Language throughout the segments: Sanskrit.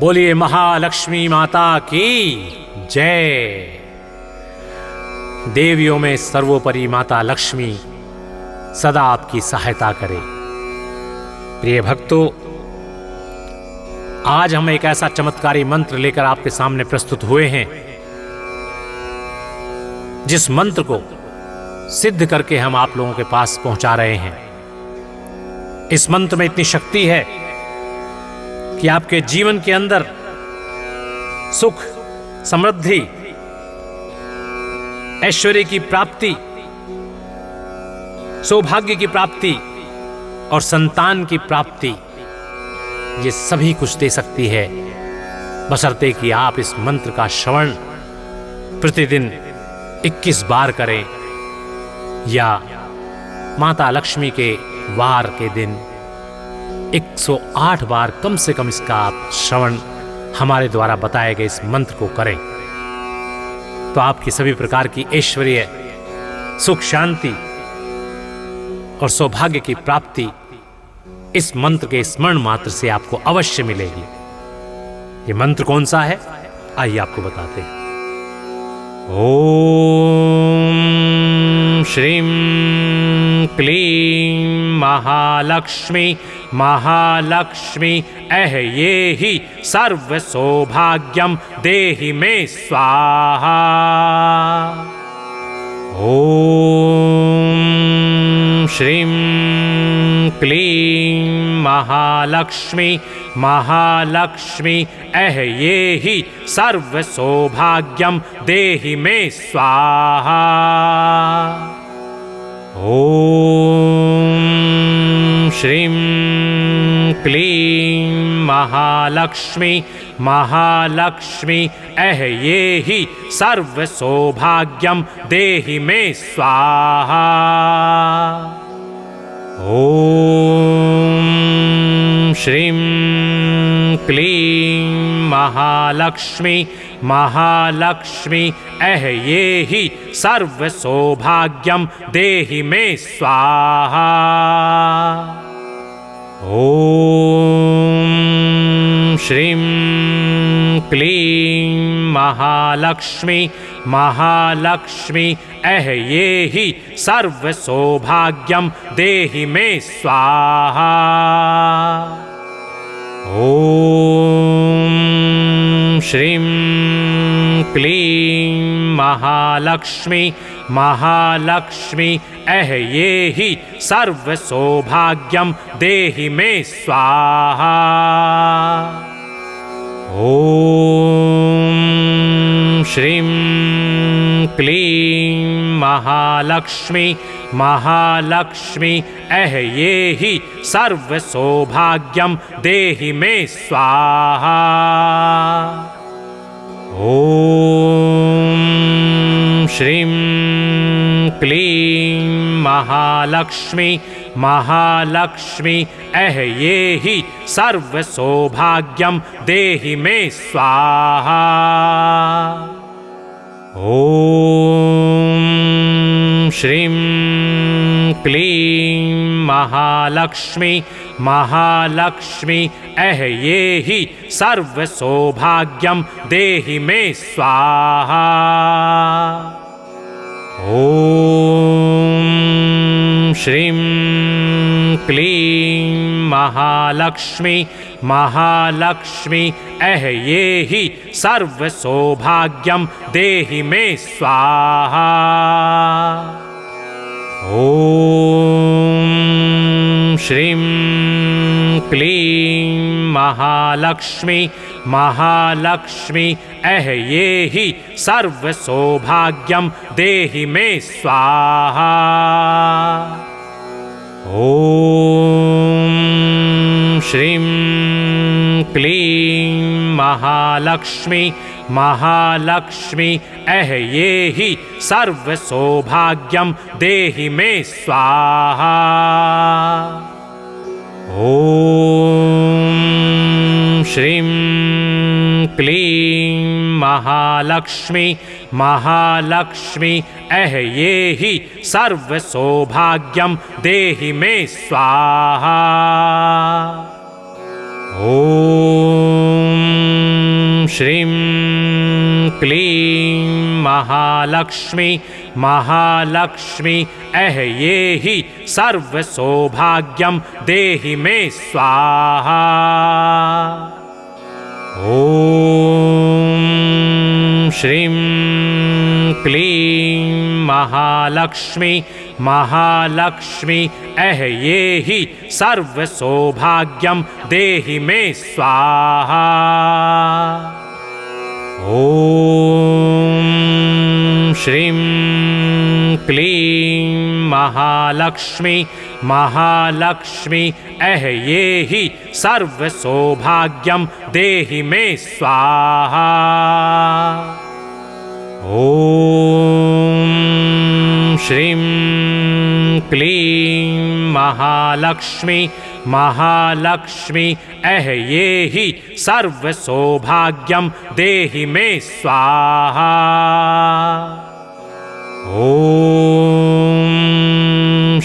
बोलिए महालक्ष्मी माता की जय। देवियों में सर्वोपरि माता लक्ष्मी सदा आपकी सहायता करे। प्रिय भक्तों, आज हम एक ऐसा चमत्कारी मंत्र लेकर आपके सामने प्रस्तुत हुए हैं, जिस मंत्र को सिद्ध करके हम आप लोगों के पास पहुंचा रहे हैं। इस मंत्र में इतनी शक्ति है कि आपके जीवन के अंदर सुख, समृद्धि, ऐश्वर्य की प्राप्ति, सौभाग्य की प्राप्ति और संतान की प्राप्ति, ये सभी कुछ दे सकती है, बशर्ते कि आप इस मंत्र का श्रवण प्रतिदिन 21 बार करें या माता लक्ष्मी के वार के दिन 108 बार कम से कम इसका आप श्रवण हमारे द्वारा बताए गए इस मंत्र को करें, तो आपकी सभी प्रकार की ऐश्वर्य, सुख, शांति और सौभाग्य की प्राप्ति इस मंत्र के स्मरण मात्र से आपको अवश्य मिलेगी। ये मंत्र कौन सा है, आइए आपको बताते हैं। ओम श्रीं क्लीं महालक्ष्मी महालक्ष्मी ऐह्येहि सर्व सौभाग्यम देहि मे स्वाहा। ओम श्रीं क्लीं महालक्ष्मी महालक्ष्मी ऐह्येहि सर्व सौभाग्यम देहि मे स्वाहा। ओम श्रीं क्लीं महालक्ष्मी महालक्ष्मी ऐह्येहि सर्व सौभाग्यम देहि मे स्वाहा। ओम श्रीं क्लीं महालक्ष्मी महालक्ष्मी ऐह्येहि सर्व सौभाग्यम देहि मे स्वाहा। ओम श्रीं क्लीं महालक्ष्मी महालक्ष्मी ऐह्येहि सर्व सौभाग्यम देहि मे स्वाहा। ओम श्रीं क्लीं महालक्ष्मी महालक्ष्मी ऐह्येहि सर्व सौभाग्यम देहि मे स्वाहा। ओम श्रीं क्लीं महालक्ष्मी महालक्ष्मी ऐह्येहि सर्व सौभाग्यम देहि मे स्वाहा। ओम श्रीं क्लीं महालक्ष्मी महालक्ष्मी ऐह्येहि सर्व सौभाग्यम देहि मे स्वाहा। ओम श्रीं क्लीं महालक्ष्मी महालक्ष्मी ऐह्येहि सर्व सौभाग्यम देहि मे स्वाहा। ओम श्रीं क्लीं महालक्ष्मी महालक्ष्मी ऐह्येहि सर्व सौभाग्यम देहि मे स्वाहा। ओम श्रीं क्लीं महालक्ष्मी महालक्ष्मी ऐह्येहि सर्व सौभाग्यम देहि मे स्वाहा। ओम श्रीं क्लीं महालक्ष्मी महालक्ष्मी ऐह्येहि सर्व सौभाग्यम देहि मे स्वाहा। ओम श्रीं क्लीं महालक्ष्मी महालक्ष्मी ऐह्येहि सर्व सौभाग्यम देहि मे स्वाहा। ओम श्रीं क्लीं महालक्ष्मी महालक्ष्मी ये हि सर्वसौभाग्यं देहि मे स्वाहा। ॐ श्रीं क्लीं महालक्ष्मी महालक्ष्मी ये हि सर्वसौभाग्यं देहि मे स्वाहा। ॐ श्रीं क्लीं महालक्ष्मी महालक्ष्मी ये हि सर्वसौभाग्यं देहि मे स्वाहा। ॐ श्रीं क्लीं महालक्ष्मी महालक्ष्मी ये हि सर्वसौभाग्यं देहि मे स्वाहा। ॐ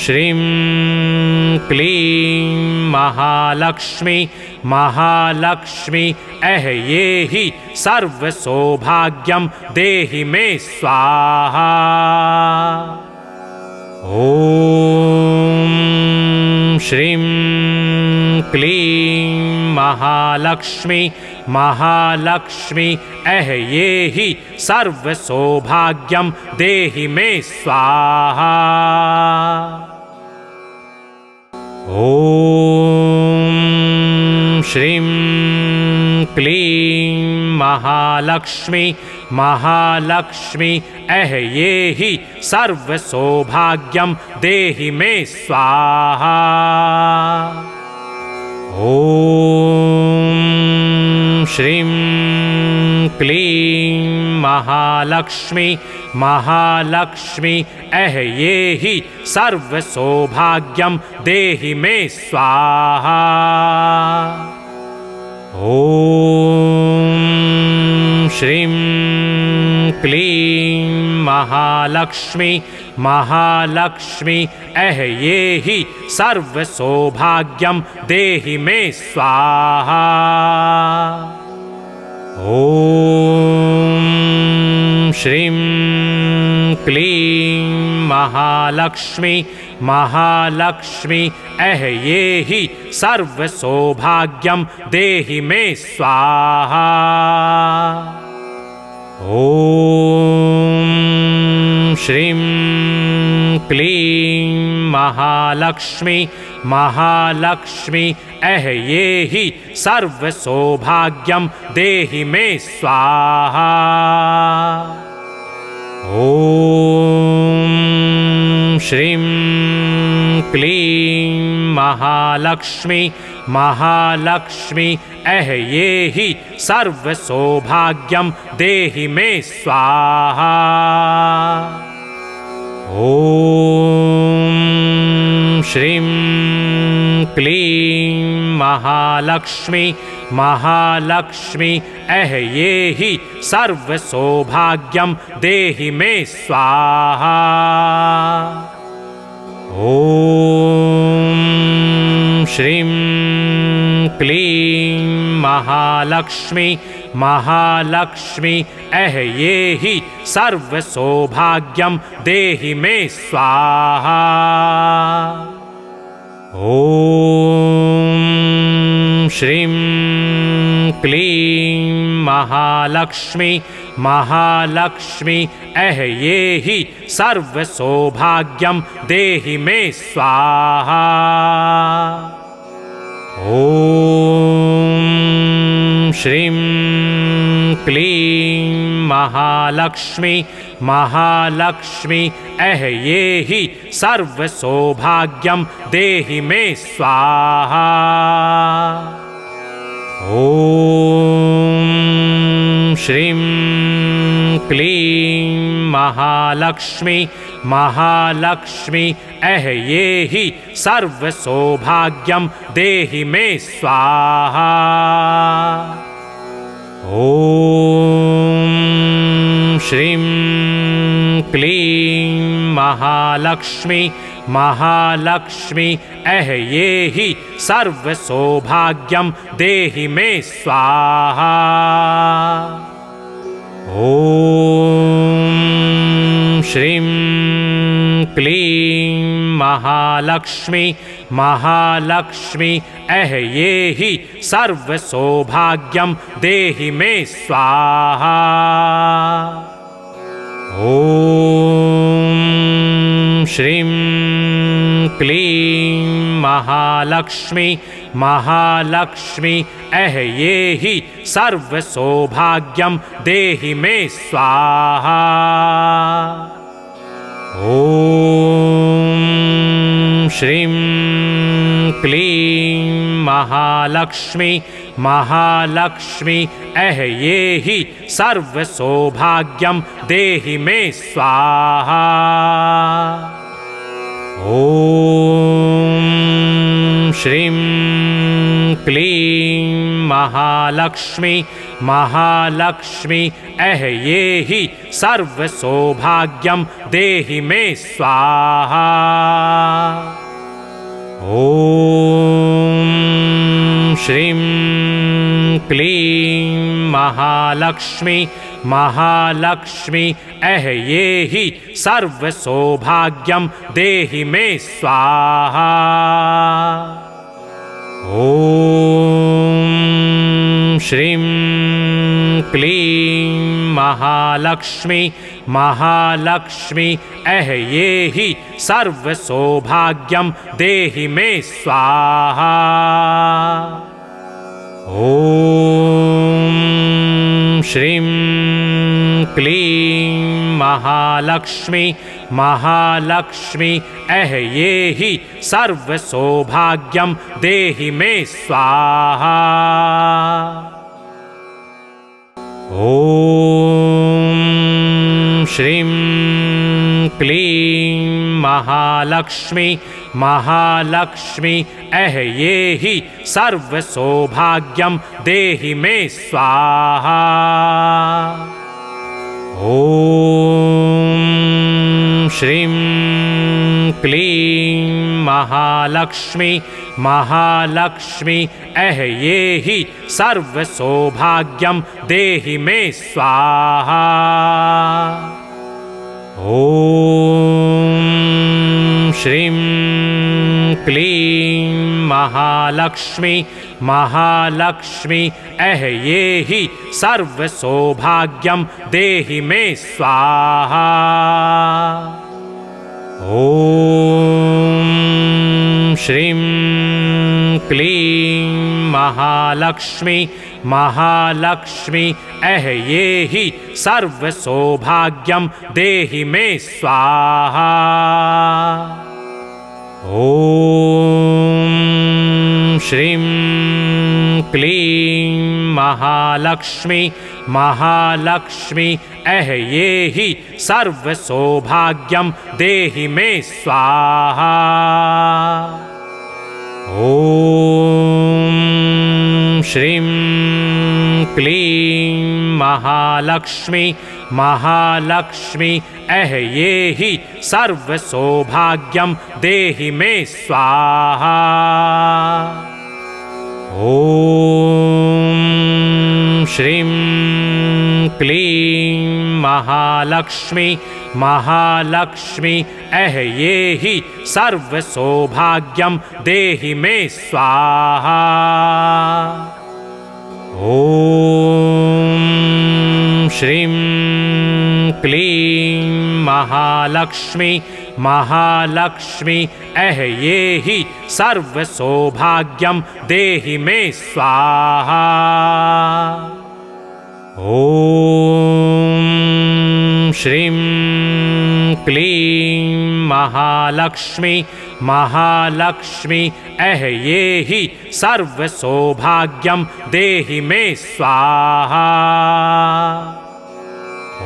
श्रीं क्लीं महालक्ष्मी महालक्ष्मी ये हि सर्वसौभाग्यं देहि मे स्वाहा। ॐ श्रीं क्लीं महालक्ष्मी महालक्ष्मी ये हि सर्वसौभाग्यं देहि मे स्वाहा। ॐ श्रीं क्लीं महालक्ष्मी महालक्ष्मी ये हि सर्वसौभाग्यं देहि मे स्वाहा। ॐ श्रीं क्लीं महालक्ष्मी महालक्ष्मी ये हि सर्वसौभाग्यं देहि मे स्वाहा। ॐ श्रीं क्लीं महालक्ष्मी महालक्ष्मी ये हि सर्वसौभाग्यं देहि मे स्वाहा। ॐ श्रीं क्लीं महालक्ष्मी महालक्ष्मी ये हि सर्वसौभाग्यं देहि मे स्वाहा। ॐ श्रीं क्लीं महालक्ष्मी महालक्ष्मी ये हि सर्वसौभाग्यं देहि मे स्वाहा। ॐ श्रीं क्लीं महालक्ष्मी महालक्ष्मी ये हि सर्वसौभाग्यं देहि मे स्वाहा। ॐ श्रीं क्लीं महालक्ष्मी महालक्ष्मी ये हि सर्वसौभाग्यं देहि मे स्वाहा। ॐ श्रीं क्लीं महालक्ष्मी महालक्ष्मी ये हि सर्वसौभाग्यं देहि मे स्वाहा। ॐ श्रीं क्लीं महालक्ष्मी महालक्ष्मी ये हि सर्वसौभाग्यं देहि मे स्वाहा। ॐ श्रीं क्लीं महालक्ष्मी महालक्ष्मी ये हि सर्वसौभाग्यं देहि मे स्वाहा। ॐ श्रीं क्लीं महालक्ष्मी महालक्ष्मी ये हि सर्वसौभाग्यं देहि मे स्वाहा। ॐ श्रीं क्लीं महालक्ष्मी महालक्ष्मी एह्येहि सर्वसौभाग्यं देहि मे स्वाहा। ॐ श्रीं क्लीं महालक्ष्मी महालक्ष्मी एह्येहि सर्वसौभाग्यं देहि मे स्वाहा। ॐ श्रीं क्लीं महालक्ष्मी महालक्ष्मी एह्येहि सर्वसौभाग्यं देहि मे स्वाहा। ॐ श्रीं क्लीं महालक्ष्मी महालक्ष्मी एह्येहि सर्वसौभाग्यं देहि मे स्वाहा। ॐ श्रीं क्लीं महालक्ष्मी महालक्ष्मी एह्येहि सर्वसौभाग्यं देहि मे स्वाहा। ॐ श्रीं क्लीं महालक्ष्मी महालक्ष्मी एह्येहि सर्वसौभाग्यं देहि मे स्वाहा। ॐ श्रीं क्लीं महालक्ष्मी महालक्ष्मी एह्येहि सर्वसौभाग्यं देहि मे स्वाहा। ॐ श्रीं क्लीं महालक्ष्मी महालक्ष्मी एह्येहि सर्वसौभाग्यं देहि मे स्वाहा। ॐ श्रीं क्लीं महालक्ष्मी महालक्ष्मी एह्येहि सर्वसौभाग्यं देहि मे स्वाहा। ॐ श्रीं क्लीं महालक्ष्मी महालक्ष्मी एह्येहि सर्वसौभाग्यं देहि मे स्वाहा। ॐ श्रीं क्लीं महालक्ष्मी महालक्ष्मी एह्येहि सर्वसौभाग्यं देहि मे स्वाहा। ॐ श्रीं क्लीं महालक्ष्मी महालक्ष्मी एह्येहि सर्वसौभाग्यं देहि मे स्वाहा। ॐ श्रीं क्लीं महालक्ष्मी महालक्ष्मी एह्येहि सर्वसौभाग्यं देहि मे स्वाहा। ॐ श्रीं क्लीं महालक्ष्मी महालक्ष्मी एह्येहि सर्वसौभाग्यं देहि मे स्वाहा। ॐ श्रीं क्लीं महालक्ष्मी महालक्ष्मी एह्येहि सर्वसौभाग्यं देहि मे स्वाहा। ॐ श्रीं क्लीं महालक्ष्मी महालक्ष्मी एह्येहि सर्वसौभाग्यं देहि मे स्वाहा। ॐ श्रीं क्लीं महालक्ष्मी महालक्ष्मी एह्येहि सर्वसौभाग्यं देहि मे स्वाहा। ॐ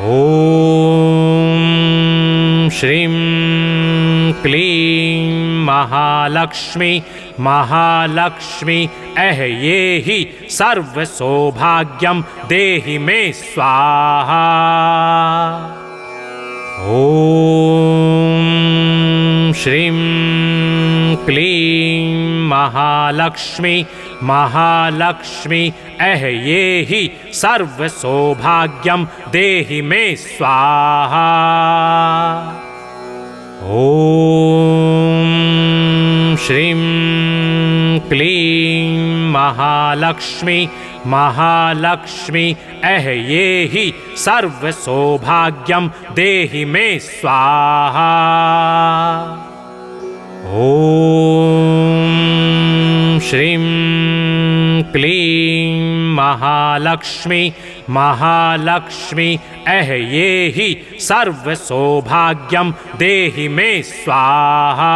श्रीं क्लीं महालक्ष्मी महालक्ष्मी एह्येहि सर्वसौभाग्यं देहि मे स्वाहा। ॐ ॐ श्रीं क्लीं महालक्ष्मी महालक्ष्मी ऐहि सर्वसौभाग्यं देहि मे स्वाहा। ॐ श्रीं क्लीं महालक्ष्मी महालक्ष्मी ऐहि सर्वसौभाग्यं देहि मे स्वाहा। ॐ श्रीं क्लीं महालक्ष्मी महालक्ष्मी ऐहि सर्वसौभाग्यं देहि मे स्वाहा।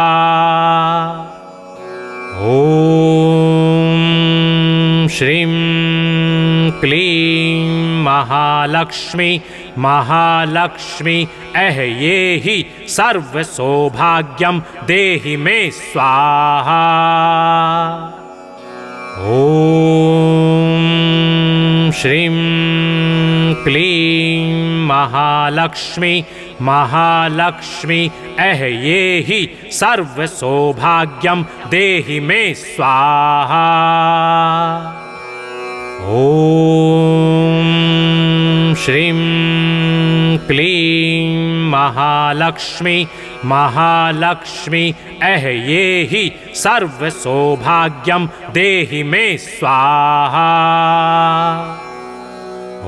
ॐ श्रीं क्लीं महालक्ष्मी महालक्ष्मी ऐहि सर्वसौभाग्यं देहि मे स्वाहा। ॐ श्रीं क्लीं महालक्ष्मी महालक्ष्मी ऐहि सर्वसौभाग्यं देहि मे स्वाहा। ॐ श्रीं क्लीं महालक्ष्मी महालक्ष्मी ऐहि सर्वसौभाग्यं देहि मे स्वाहा। ॐ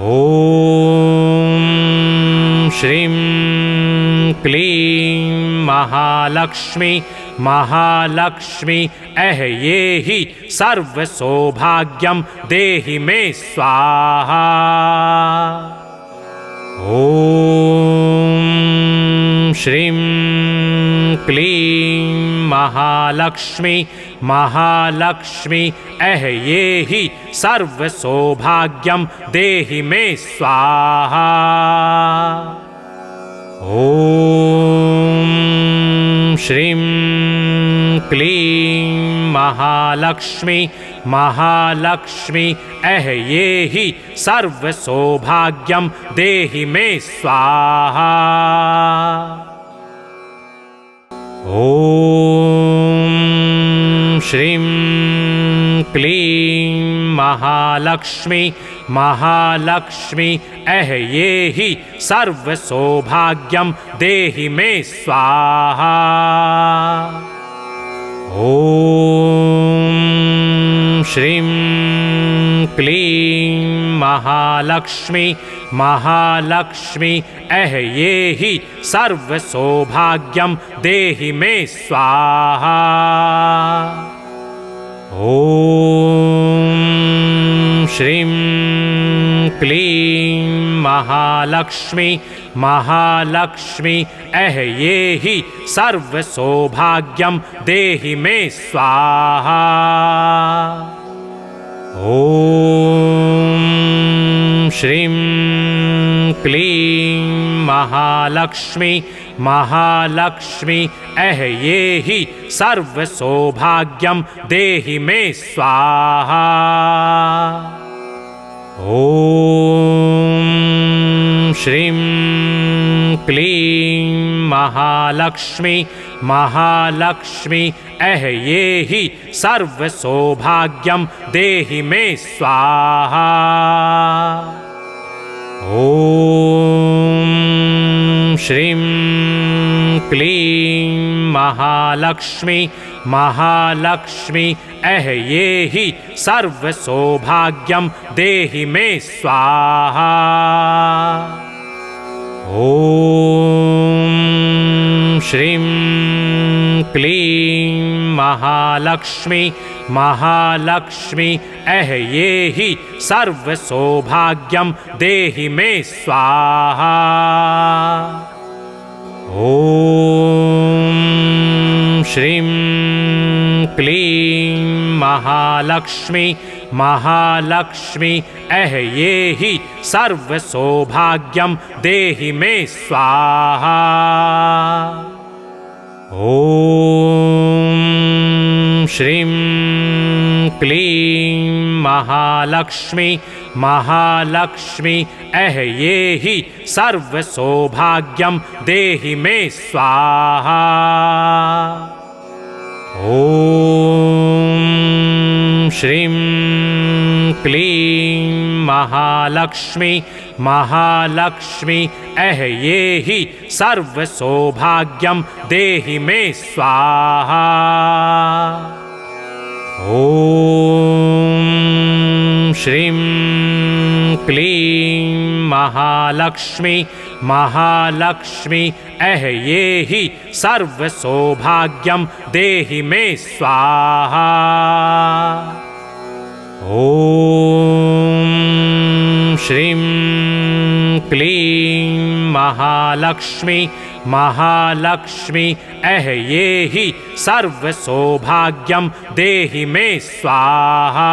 श्रीं क्लीं महालक्ष्मी महालक्ष्मी ऐहि सर्वसौभाग्यं देहि मे स्वाहा। ॐ श्रीं क्लीं महालक्ष्मी महालक्ष्मी ऐहि सर्वसौभाग्यं देहि मे स्वाहा। ॐ श्रीं क्लीं महालक्ष्मी महालक्ष्मी ऐहि सर्वसौभाग्यं देहि मे स्वाहा। ॐ श्रीं क्लीं महालक्ष्मी महालक्ष्मी ऐहि सर्वसौभाग्यं देहि मे स्वाहा। ॐ श्रीं क्लीं महालक्ष्मी महालक्ष्मी ऐहि सर्वसौभाग्यं देहि मे स्वाहा। ॐ श्रीं क्लीं महालक्ष्मी महालक्ष्मी ऐहि सर्वसौभाग्यं देहि मे स्वाहा। ॐ श्रीं क्लीं महालक्ष्मी महालक्ष्मी ऐहि सर्वसौभाग्यं देहि मे स्वाहा। ॐ श्रीं क्लीं महालक्ष्मी महालक्ष्मी ऐहि सर्वसौभाग्यं देहि मे स्वाहा। ॐ श्रीं क्लीं महालक्ष्मी महालक्ष्मी ऐहि सर्वसौभाग्यं देहि मे स्वाहा। ॐ श्रीं क्लीं महालक्ष्मी महालक्ष्मी ऐहि सर्वसौभाग्यं देहि मे स्वाहा। ॐ श्रीं क्लीं महालक्ष्मी महालक्ष्मी ऐहि सर्वसौभाग्यं देहि मे स्वाहा। ॐ ॐ श्रीं क्लीं महालक्ष्मी महालक्ष्मी ऐहि सर्वसौभाग्यं देहि मे स्वाहा। ॐ श्रीं क्लीं महालक्ष्मी महालक्ष्मी ऐहि सर्वसौभाग्यं देहि मे स्वाहा। ॐ श्रीं क्लीं महालक्ष्मी महालक्ष्मी ऐहि सर्वसौभाग्यं देहि मे स्वाहा। ॐ श्रीं क्लीं महालक्ष्मी महालक्ष्मी ऐहि सर्वसौभाग्यं देहि मे स्वाहा।